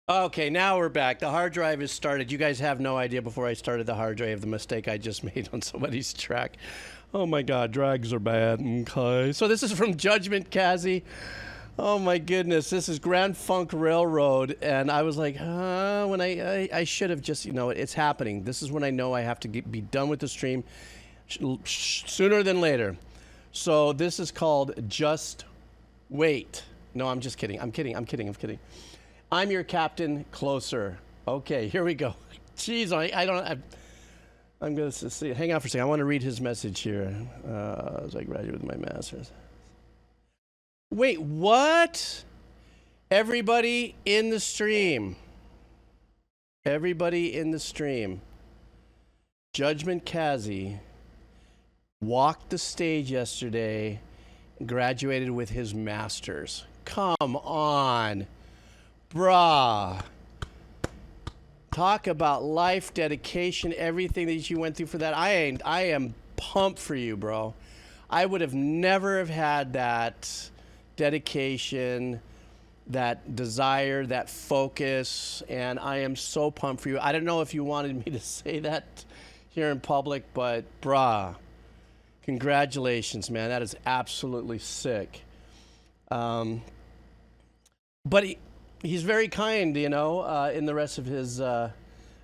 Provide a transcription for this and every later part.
Okay, now we're back. The hard drive is started. You guys have no idea before I started the hard drive the mistake I just made on somebody's track. Oh my God, drags are bad. Okay. So this is from Judgment Kazi. Oh my goodness, this is Grand Funk Railroad, and I was like, when I should have just, it's happening. This is when I know I have to be done with the stream sooner than later. So this is called Just Wait. No, I'm just kidding. I'm kidding. I'm your captain, closer. Okay, here we go. Jeez, I'm going to see. Hang on for a second. I want to read his message here as I graduate with my master's. Wait, what? Everybody in the stream. Everybody in the stream. Judgment Kazi walked the stage yesterday, graduated with his master's. Come on. Bruh. Talk about life, dedication, everything that you went through for that. I am pumped for you, bro. I would have never have had that dedication, that desire, that focus, and I am so pumped for you. I don't know if you wanted me to say that here in public, but bruh, congratulations, man. That is absolutely sick. But he's very kind, in the rest of his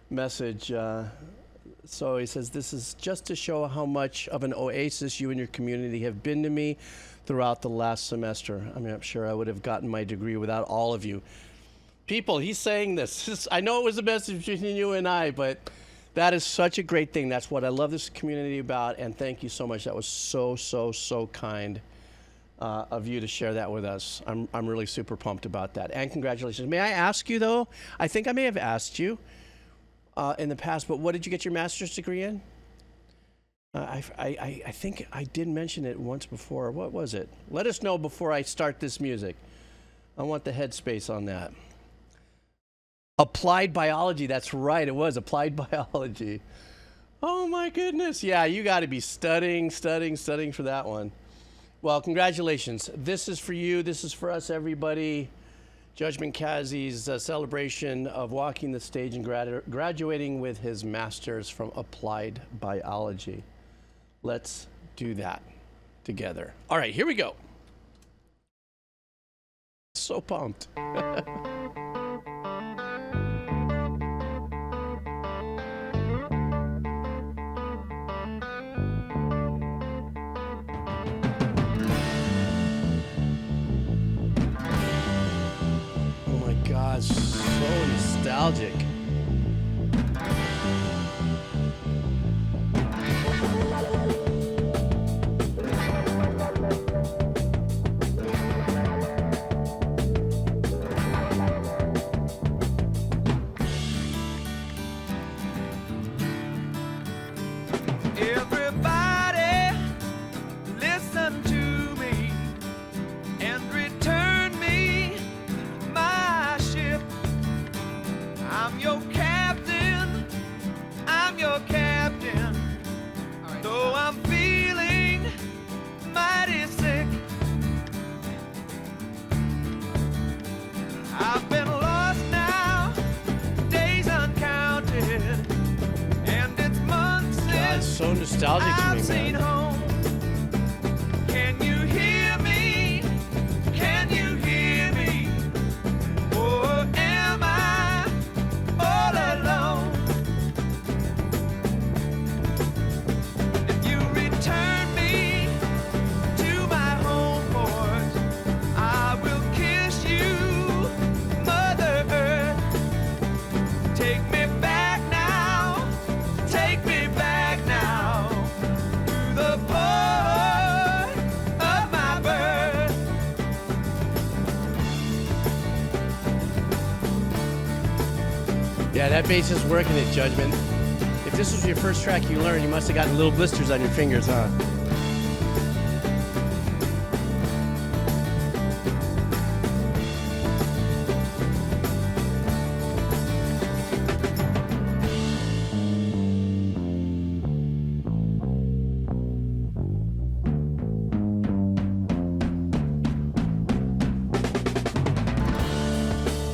message. So he says, this is just to show how much of an oasis you and your community have been to me throughout the last semester. I mean, I'm sure I would have gotten my degree without all of you. People, he's saying this. I know it was a message between you and I, but that is such a great thing. That's what I love this community about, and thank you so much. That was so, so, so kind of you to share that with us. I'm really super pumped about that, and congratulations. May I ask you, though? I think I may have asked you in the past, but what did you get your master's degree in? I think I did mention it once before. What was it? Let us know before I start this music. I want the headspace on that. Applied biology. That's right. It was applied biology. Oh my goodness. Yeah, you got to be studying for that one. Well, congratulations. This is for you. This is for us, everybody. Judgment Kazi's celebration of walking the stage and graduating with his master's from applied biology. Let's do that together. All right, here we go. So pumped. Oh my God, so nostalgic. So nostalgic to me, man. Home. Can you hear me? Can you hear me? Or am I all alone? If you return me to my home port, I will kiss you, Mother Earth. Take me back now, take me back now. Yeah, that bass is working it, Judgment. If this was your first track you learned, you must have gotten little blisters on your fingers, huh?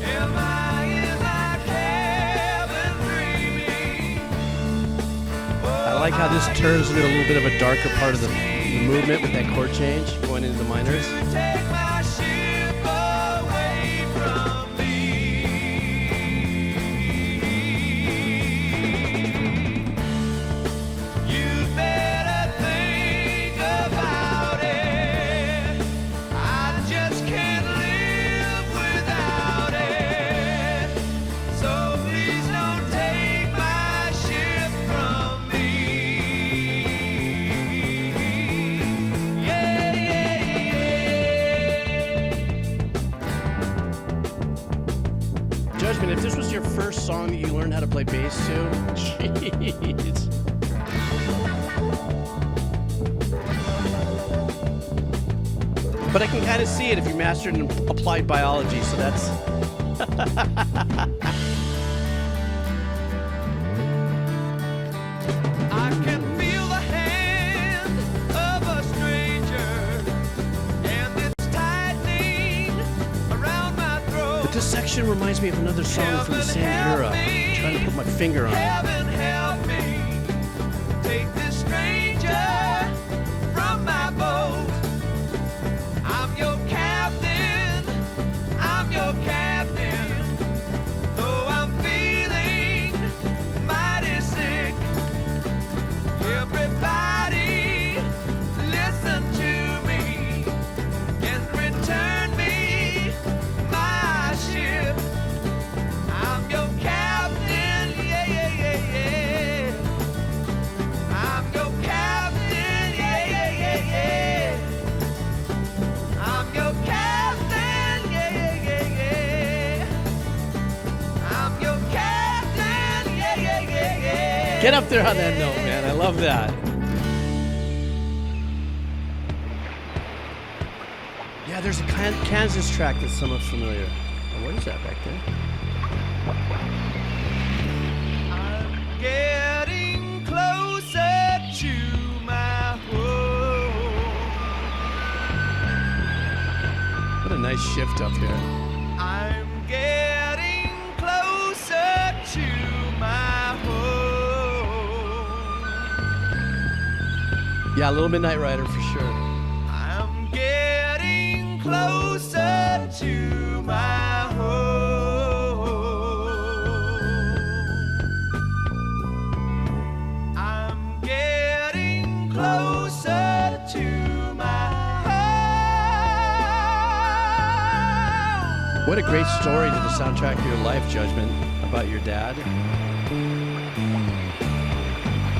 Am I in like how this turns into a little bit of a darker part of the movement with that chord change going into the minors. Take my ship away from me. You better think about it. I just can't live without it. So please don't take my ship from me. Yeah, yeah, yeah. Judgment, if this was your first song that you learned how to play bass to, jeez. But I can kind of see it if you mastered in applied biology, so that's... I can feel the hand of a stranger, and it's tightening around my throat. But this section reminds me of another song from the same era. I'm trying to put my finger on it. Heaven help me, take this stranger from my boat. I'm your captain, I'm your captain. Though I'm feeling mighty sick, everybody listen to me and return me my ship. I'm your captain, yeah, yeah, yeah, yeah. I'm your captain, yeah, yeah, yeah, yeah. I'm your captain, yeah, yeah, yeah, yeah. I'm your captain, yeah, yeah, yeah, yeah. Get up there on that note, man. I love that. Yeah, there's a Kansas track that's somewhat familiar. Oh, what is that back there? I'm getting closer to my home. What a nice shift up here. I'm getting closer to my home. Yeah, a little Midnight Rider for sure. I'm getting closer to my home. I'm getting closer to my home. What a great story to the soundtrack of your life, Judgment, about your dad.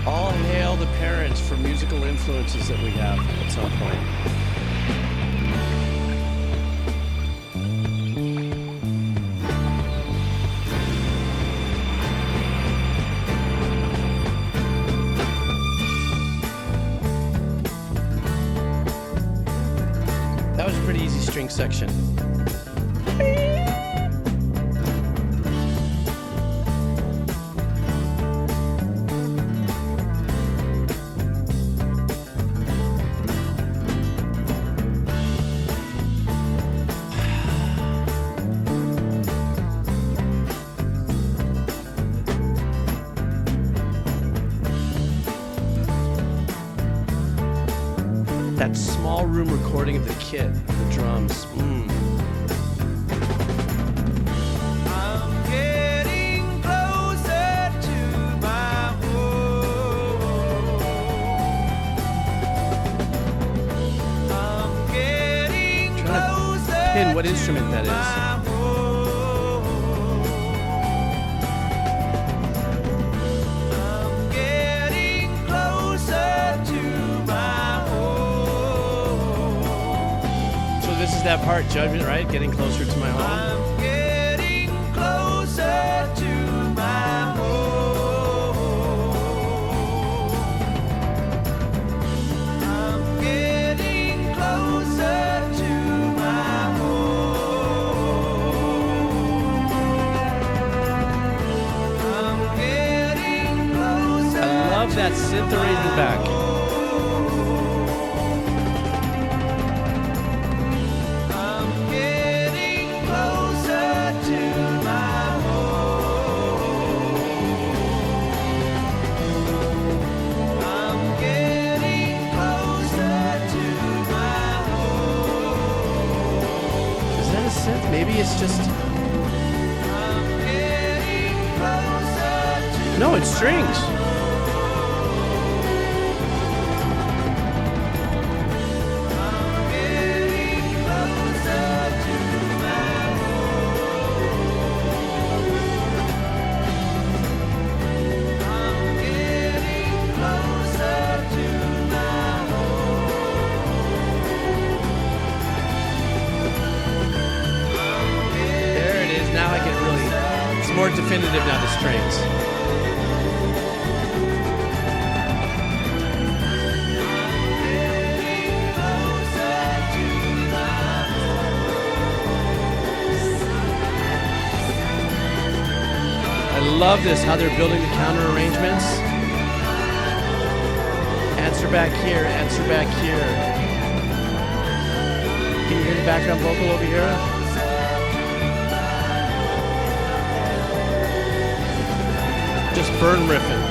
All hail the parents for musical influences that we have at some point. That was a pretty easy string section. That small room recording of the kit, the drums. I'm getting closer to my home. I'm getting closer Pin what instrument that to is. my home. I'm getting closer to my home. So this is that part, Judgment, right? Getting closer to my home. I'm getting closer to my home. I'm getting closer to my home. I'm getting closer. I love that synth arrangement back. I'm getting closer to my home. Maybe it's just... I'm getting closer to No, it's strings. More definitive now, the strings. I love this, how they're building the counter arrangements. Answer back here, answer back here. Can you hear the background vocal over here? Just burn riffing.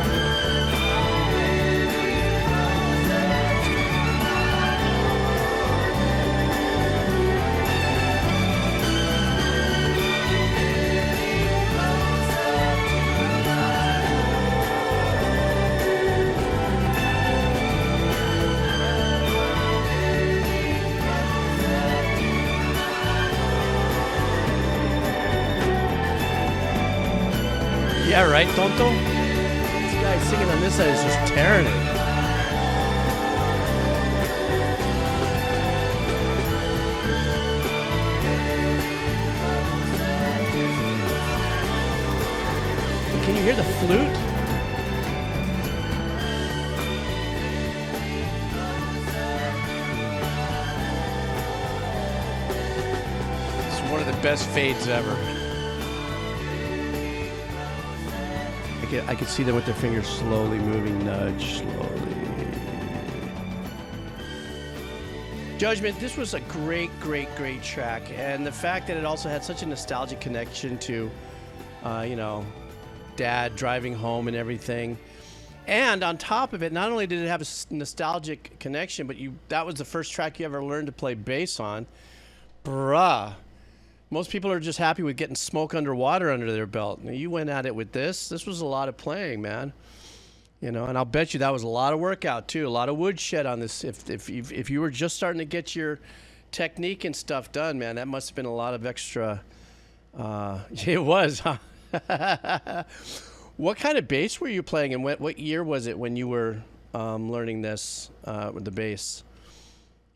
Yeah, right, Tonto? This guy singing on this side is just tearing it. Can you hear the flute? It's one of the best fades ever. I could see them with their fingers slowly moving, nudge, slowly. Judgment, this was a great, great, great track. And the fact that it also had such a nostalgic connection to, you know, Dad driving home and everything. And on top of it, not only did it have a nostalgic connection, but that was the first track you ever learned to play bass on. Bruh. Most people are just happy with getting smoke underwater under their belt. Now, you went at it with this. This was a lot of playing, man. You know, and I'll bet you that was a lot of workout too, a lot of woodshed on this. If you were just starting to get your technique and stuff done, man, that must have been a lot of extra. It was, huh? What kind of bass were you playing, and what year was it when you were learning this with the bass?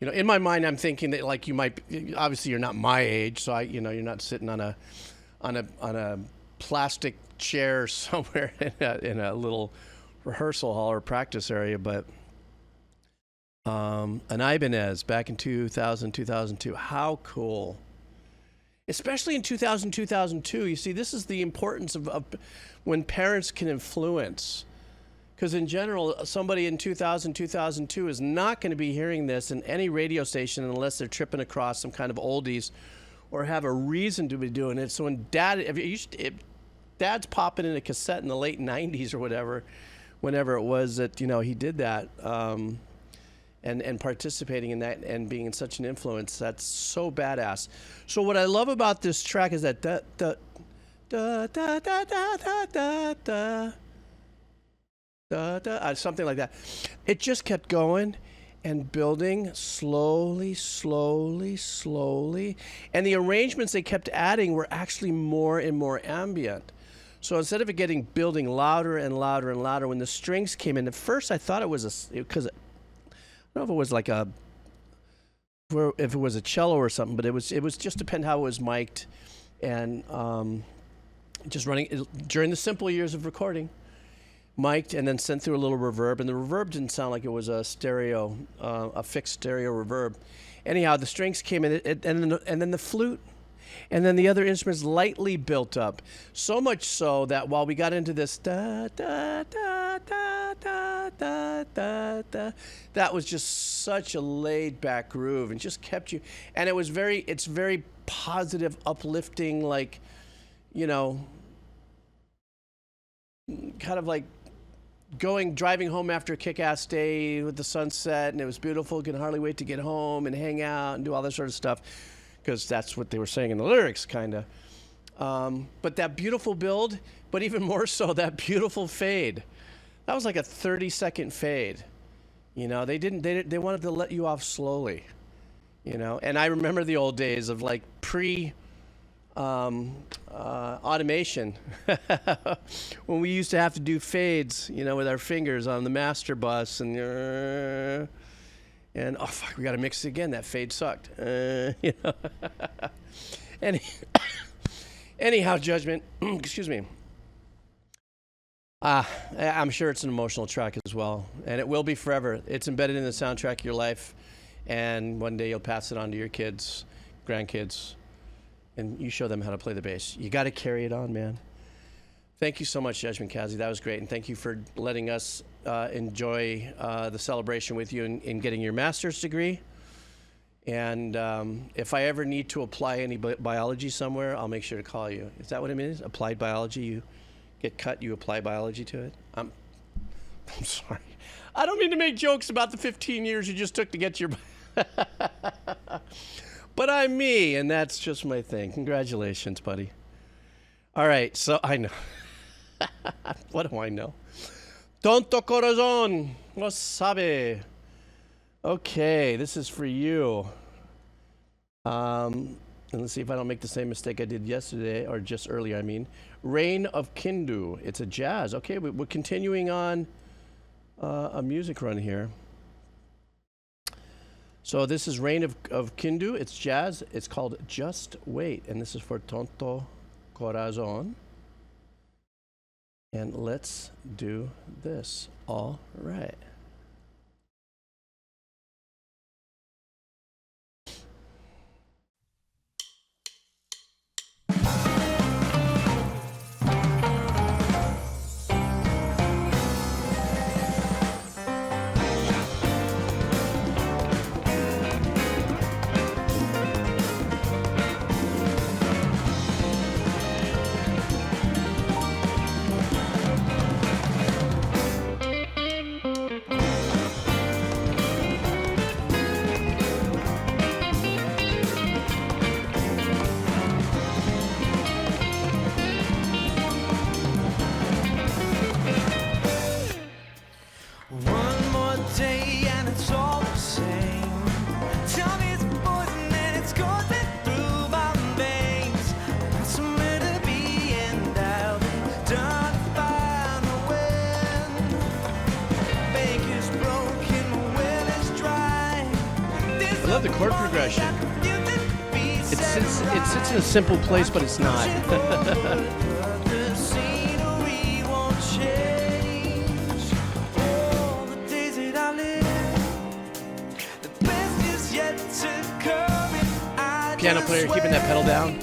You know, in my mind, I'm thinking that like you might. Obviously, you're not my age, so you're not sitting on a plastic chair somewhere in a little rehearsal hall or practice area. But an Ibanez back in 2000, 2002. How cool! Especially in 2000, 2002. You see, this is the importance of when parents can influence. Because in general, somebody in 2000, 2002 is not going to be hearing this in any radio station unless they're tripping across some kind of oldies or have a reason to be doing it. So when Dad's popping in a cassette in the late 90s or whatever, whenever it was that, you know, he did that and participating in that and being in such an influence, that's so badass. So what I love about this track is that something like that. It just kept going and building slowly, slowly, slowly. And the arrangements they kept adding were actually more and more ambient. So instead of it building louder and louder and louder, when the strings came in, at first I thought it was because I don't know if it was like if it was a cello or something, but it was just depend how it was mic'd and just running during the simple years of recording. Mic'd and then sent through a little reverb, and the reverb didn't sound like it was a stereo, a fixed stereo reverb. Anyhow, the strings came in, and then the flute, and then the other instruments lightly built up. So much so that while we got into this da da da da da da da da, that was just such a laid back groove, and just kept you. And it's very positive, uplifting, like, you know, kind of like driving home after a kick-ass day with the sunset, and it was beautiful. Can hardly wait to get home and hang out and do all that sort of stuff. because that's what they were saying in the lyrics, kind of. But that beautiful build, but even more so, that beautiful fade. That was like a 30-second fade. You know, they wanted to let you off slowly. You know, and I remember the old days of like automation when we used to have to do fades, you know, with our fingers on the master bus, and oh fuck, we got to mix it again. That fade sucked. You know. Anyhow, Judgment. Excuse me. I'm sure it's an emotional track as well, and it will be forever. It's embedded in the soundtrack of your life. And one day you'll pass it on to your kids, grandkids, and you show them how to play the bass. You got to carry it on, man. Thank you so much, Judgment Kazi. That was great. And thank you for letting us enjoy the celebration with you in getting your master's degree. And if I ever need to apply any biology somewhere, I'll make sure to call you. Is that what it means? Applied biology? You get cut, you apply biology to it? I'm sorry. I don't mean to make jokes about the 15 years you just took to get your... But I'm me, and that's just my thing. Congratulations, buddy. All right, so I know. What do I know? Tonto corazón, lo sabe. Okay, this is for you. And let's see if I don't make the same mistake I did yesterday, or just earlier, I mean. Reign of Kindo. It's a jazz. Okay, we're continuing on a music run here. So this is Reign of Kindo. It's jazz. It's called Just Wait. And this is for Tonto Corazon. And let's do this. All right. The chord progression. It sits in a simple place, but it's not. Piano player keeping that pedal down.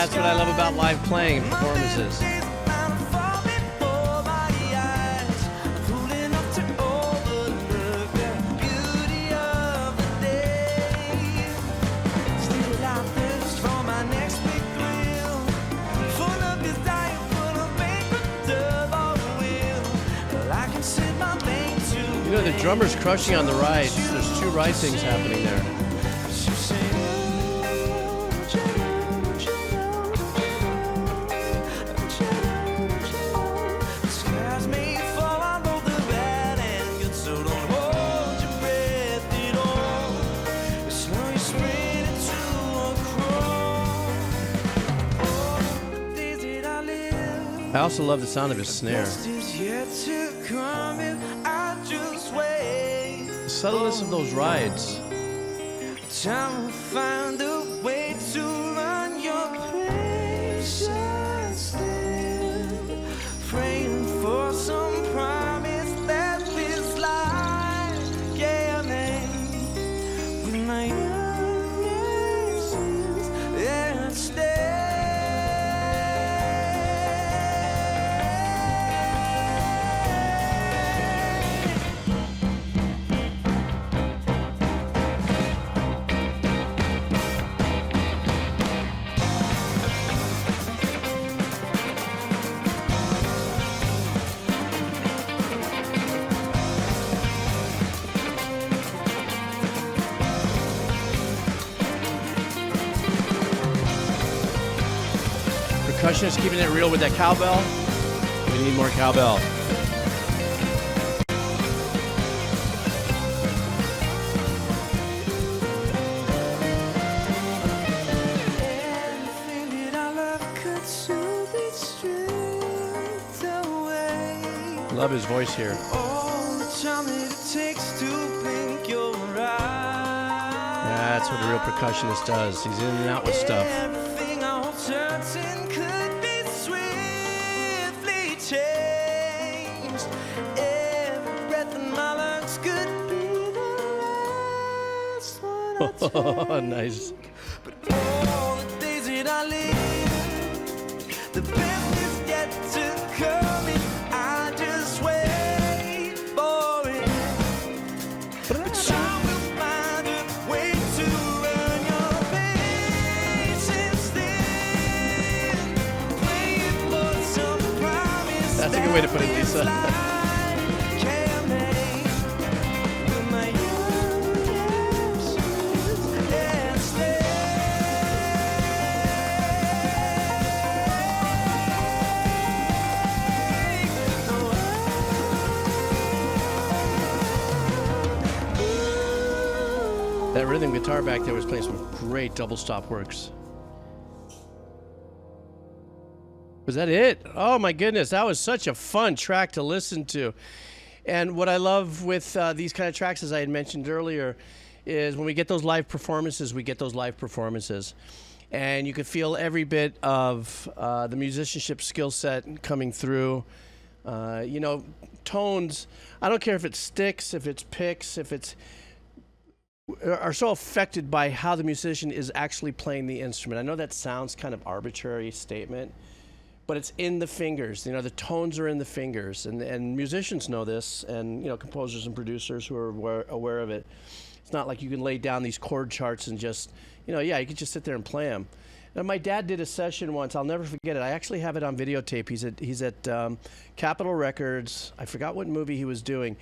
That's what I love about live playing and performances. You know, the drummer's crushing on the ride. There's two ride things happening there. I also love the sound of his snare. The subtleness of those rides. Time to find a way to run your patience, praying for some pride. Percussionist keeping it real with that cowbell. We need more cowbell. Love his voice here. That's what a real percussionist does. He's in and out with stuff. Oh, nice. But all the days that I live, the best is yet to come, and I just wait for it. But time will find a way to earn your patience then. Wait for some promise. That's a good way to put it, Lisa. That rhythm guitar back there was playing some great double stop works. Was that it? Oh my goodness, that was such a fun track to listen to. And what I love with these kind of tracks, as I had mentioned earlier, is when we get those live performances, we get those live performances. And you can feel every bit of the musicianship skill set coming through. You know, tones, I don't care if it's sticks, if it's picks, if it's are so affected by how the musician is actually playing the instrument. I know that sounds kind of arbitrary statement, but it's in the fingers. You know, the tones are in the fingers, and musicians know this, and you know, composers and producers who are aware of it. It's not like you can lay down these chord charts and just, you know, yeah, you can just sit there and play them. Now, my dad did a session once. I'll never forget it. I actually have it on videotape. He's at Capitol Records. I forgot what movie he was doing.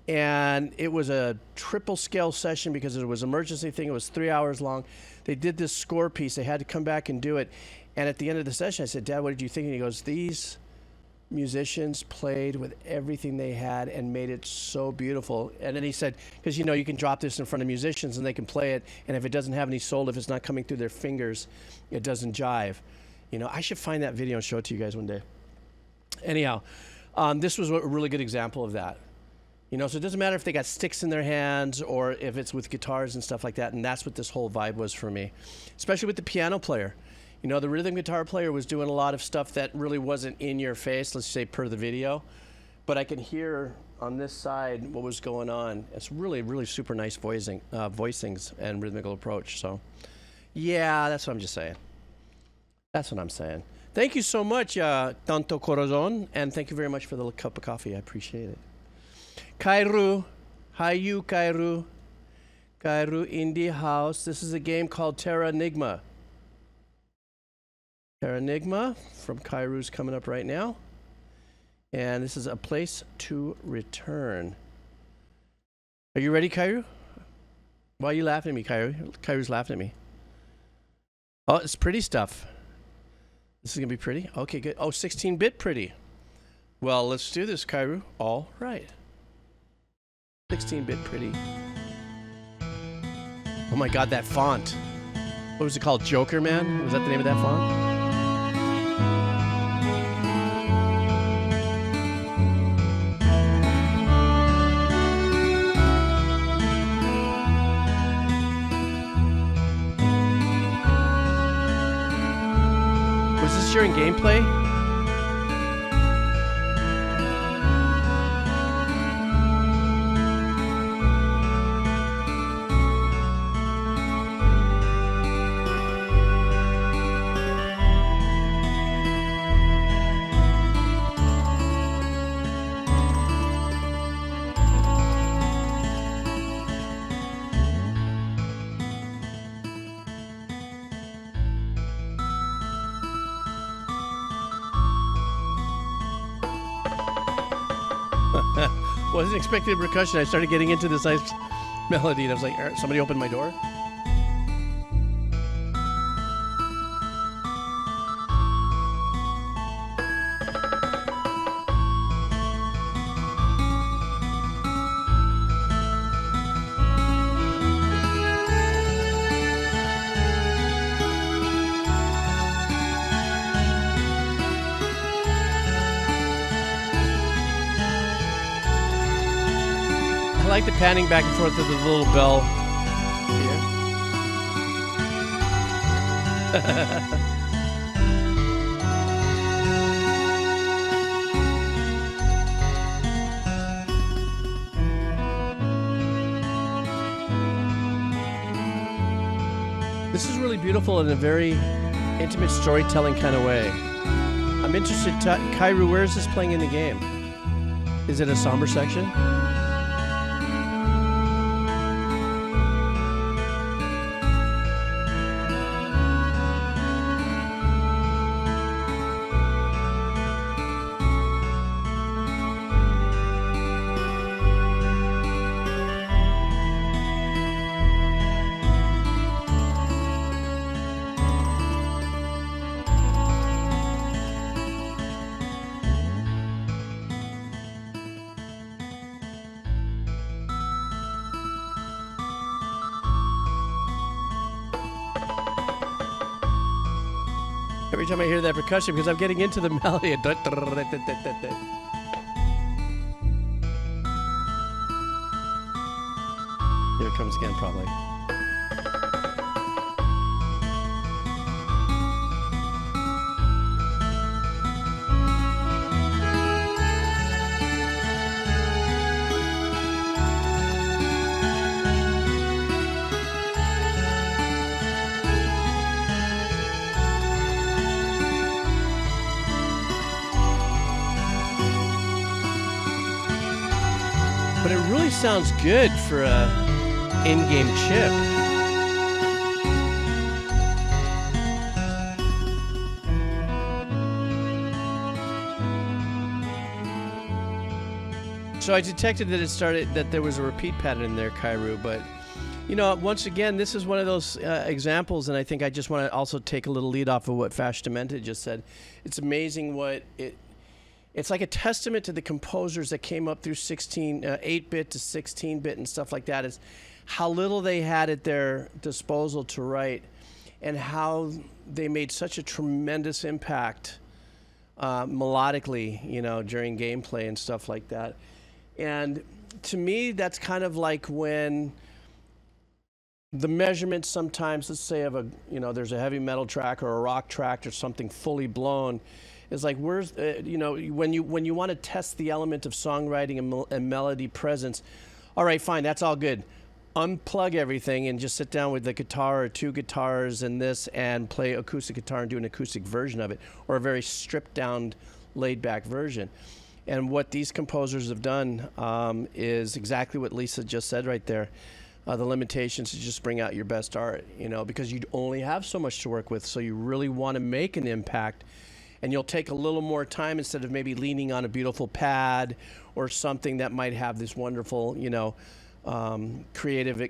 And it was a triple scale session because it was an emergency thing. It was 3 hours long. They did this score piece. They had to come back and do it. And at the end of the session, I said, Dad, what did you think? And he goes, these musicians played with everything they had and made it so beautiful. And then he said, because, you know, you can drop this in front of musicians and they can play it. And if it doesn't have any soul, if it's not coming through their fingers, it doesn't jive. You know, I should find that video and show it to you guys one day. Anyhow, this was a really good example of that. You know, so it doesn't matter if they got sticks in their hands or if it's with guitars and stuff like that. And that's what this whole vibe was for me, especially with the piano player. You know, the rhythm guitar player was doing a lot of stuff that really wasn't in your face, let's say per the video. But I could hear on this side what was going on. It's really, really super nice voicings and rhythmical approach. So, yeah, that's what I'm just saying. That's what I'm saying. Thank you so much, Tanto Corazon. And thank you very much for the cup of coffee. I appreciate it. Kairu, hi you Kairu. Kairu Indie House. This is a game called Terranigma. Terranigma from Kairu's coming up right now. And this is A Place to Return. Are you ready, Kairu? Why are you laughing at me, Kairu? Kairu's laughing at me. Oh, it's pretty stuff. This is going to be pretty? Okay, good. Oh, 16-bit pretty. Well, let's do this, Kairu. All right. 16-bit pretty. Oh my God, that font. What was it called? Joker, man? Was that the name of that font? Was this during gameplay? Wasn't expecting percussion. I started getting into this nice melody, and I was like, somebody opened my door? like the panning back and forth of the little bell here. This is really beautiful in a very intimate storytelling kind of way. I'm interested, Kairu, where is this playing in the game? Is it a somber section? Every time I hear that percussion, because I'm getting into the melody. Here it comes again, probably. But it really sounds good for a in-game chip. So I detected that there was a repeat pattern in there, Kairu, but you know, once again, this is one of those examples, and I think I just want to also take a little lead off of what Fash Demented just said. It's amazing what it's like a testament to the composers that came up through 8-bit to 16-bit and stuff like that, is how little they had at their disposal to write and how they made such a tremendous impact melodically, you know, during gameplay and stuff like that. And to me, that's kind of like when the measurements sometimes, let's say of a, you know, there's a heavy metal track or a rock track or something fully blown. It's like, where's, you know, when you want to test the element of songwriting and melody presence, all right, fine, that's all good. Unplug everything and just sit down with the guitar or two guitars and this and play acoustic guitar and do an acoustic version of it, or a very stripped down, laid back version. And what these composers have done is exactly what Lisa just said right there. The limitations to just bring out your best art, you know, because you only have so much to work with, so you really want to make an impact. And you'll take a little more time instead of maybe leaning on a beautiful pad or something that might have this wonderful, you know, creative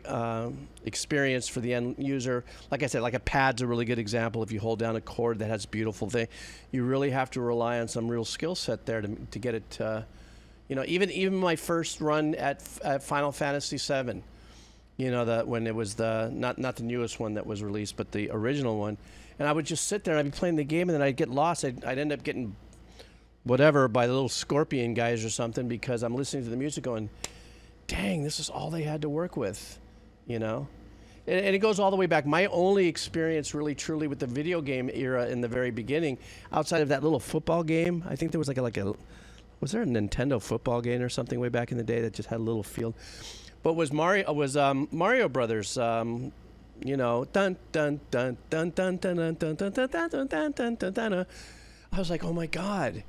experience for the end user. Like I said, like a pad's a really good example. If you hold down a chord that has a beautiful thing, you really have to rely on some real skill set there to get it. You know, even my first run at Final Fantasy VII, you know, when it was not the newest one that was released, but the original one. And I would just sit there and I'd be playing the game and then I'd get lost. I'd end up getting whatever by the little scorpion guys or something because I'm listening to the music going, dang, this is all they had to work with, you know? And it goes all the way back. My only experience really truly with the video game era in the very beginning, outside of that little football game, I think there was was there a Nintendo football game or something way back in the day that just had a little field? But Mario Brothers, you know, dun dun dun dun dun dun dun dun dun dun dun dun dun dun dun. I was like, oh my God.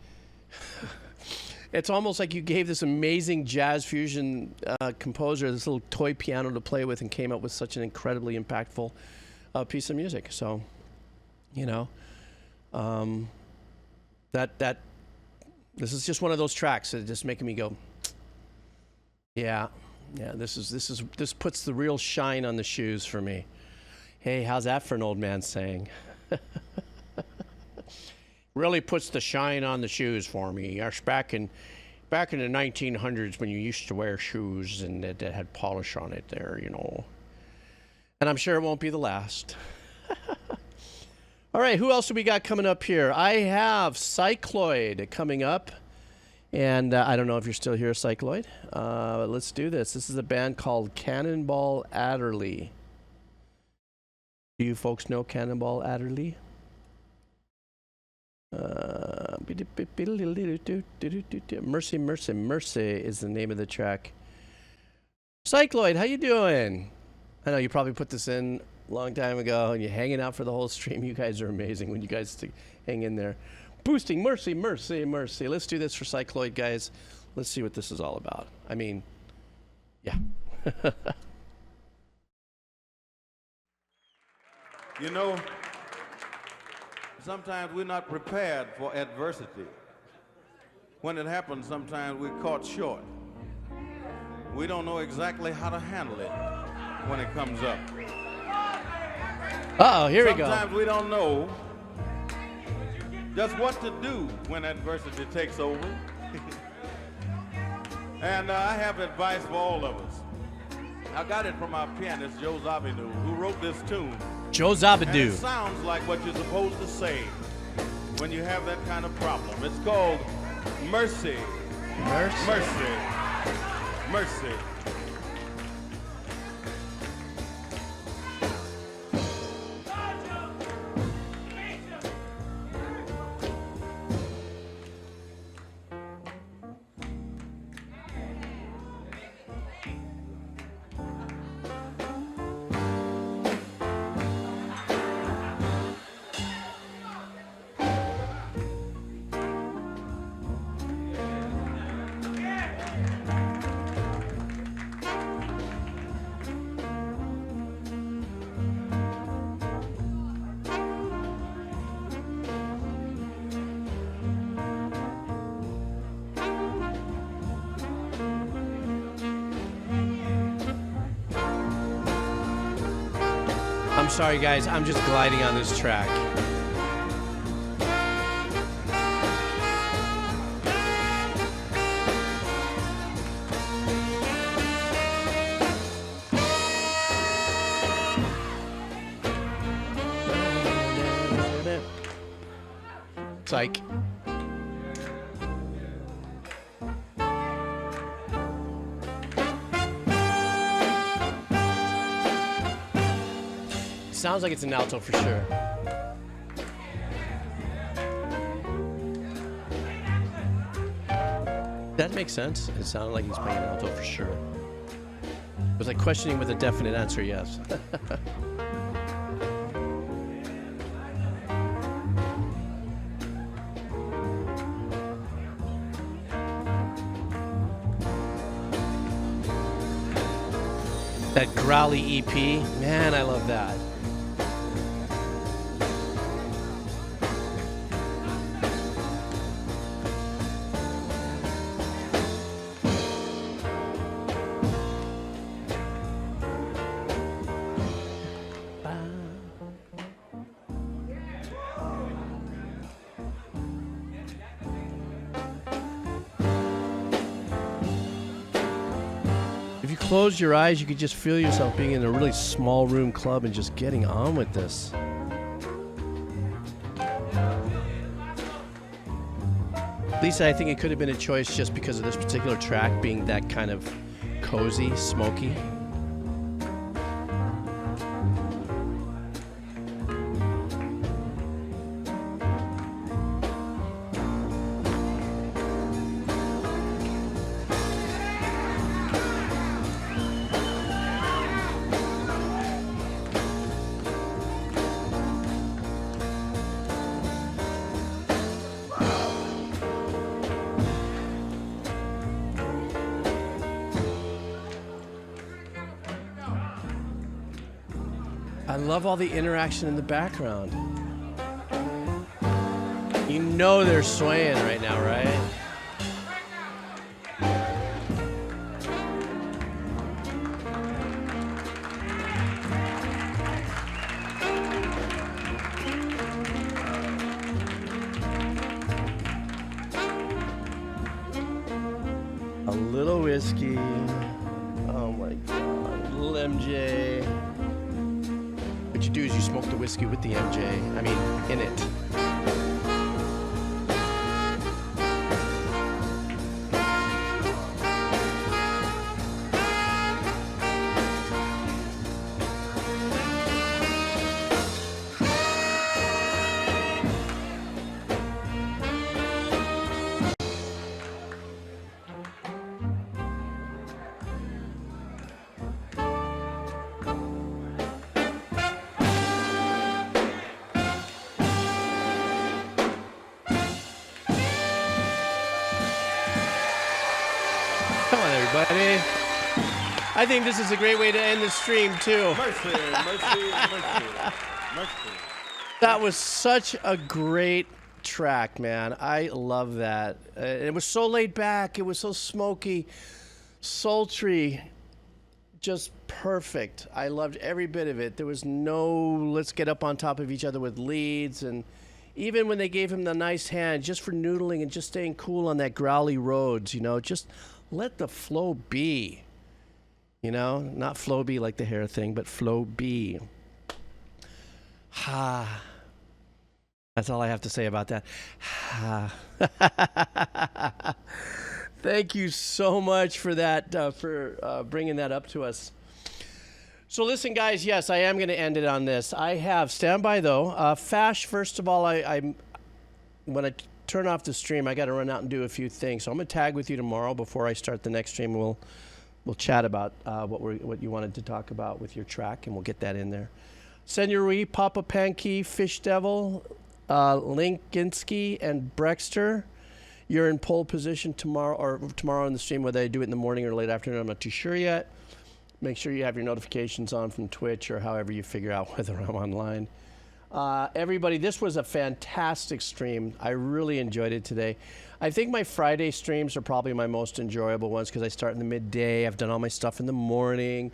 It's almost like you gave this amazing jazz fusion composer this little toy piano to play with and came up with such an incredibly impactful piece of music. So, you know, this is just one of those tracks that just making me go, yeah, this puts the real shine on the shoes for me. Hey, how's that for an old man saying? Really puts the shine on the shoes for me. Yes, back in the 1900s when you used to wear shoes and that had polish on it there, you know. And I'm sure it won't be the last. All right, who else do we got coming up here? I have Cycloid coming up. And I don't know if you're still here, Cycloid. But let's do this. This is a band called Cannonball Adderley. Do you folks know Cannonball Adderley? Mercy, Mercy, Mercy is the name of the track. Cycloid, how you doing? I know you probably put this in a long time ago and you're hanging out for the whole stream. You guys are amazing when you guys hang in there. Boosting, Mercy, Mercy, Mercy. Let's do this for Cycloid, guys. Let's see what this is all about. I mean, yeah. You know, sometimes we're not prepared for adversity. When it happens, sometimes we're caught short. We don't know exactly how to handle it when it comes up. Uh-oh, here we go. Sometimes we don't know just what to do when adversity takes over. And I have advice for all of us. I got it from our pianist, Joe Zabinu, who wrote this tune. Joe And Zabinu. it sounds like what you're supposed to say when you have that kind of problem. It's called Mercy, Mercy. Mercy, Mercy. I'm sorry, guys. I'm just gliding on this track. Psych. Sounds like it's an alto for sure. That makes sense. It sounded like he's playing an alto for sure. It was like questioning with a definite answer, yes. That growly EP, man, I love that. Close your eyes, you could just feel yourself being in a really small room club and just getting on with this. Lisa, I think it could have been a choice just because of this particular track being that kind of cozy, smoky. I love all the interaction in the background. You know they're swaying right now, right? A little whiskey. Oh my God. Little MJ. What you do is you smoke the whiskey with the MJ. I mean, in it. I think this is a great way to end the stream, too. Mercy, mercy, mercy, mercy. That was such a great track, man. I love that. It was so laid back. It was so smoky, sultry, just perfect. I loved every bit of it. There was no let's get up on top of each other with leads. And even when they gave him the nice hand just for noodling and just staying cool on that growly roads, you know, just let the flow be. You know, not flow be like the hair thing, but flow be. Ha. That's all I have to say about that. Ha. Thank you so much for that, for bringing that up to us. So listen, guys, yes, I am going to end it on this. I have, stand by though. Fash, first of all, I'm when I turn off the stream, I got to run out and do a few things. So I'm going to tag with you tomorrow before I start the next stream. We'll chat about what you wanted to talk about with your track, and we'll get that in there. Senori, Papa Panky, Fish Devil, Linkinski, and Brexter. You're in pole position tomorrow in the stream, whether I do it in the morning or late afternoon. I'm not too sure yet. Make sure you have your notifications on from Twitch or however you figure out whether I'm online. Everybody, this was a fantastic stream. I really enjoyed it today. I think my Friday streams are probably my most enjoyable ones because I start in the midday. I've done all my stuff in the morning.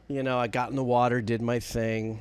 You know, I got in the water, did my thing.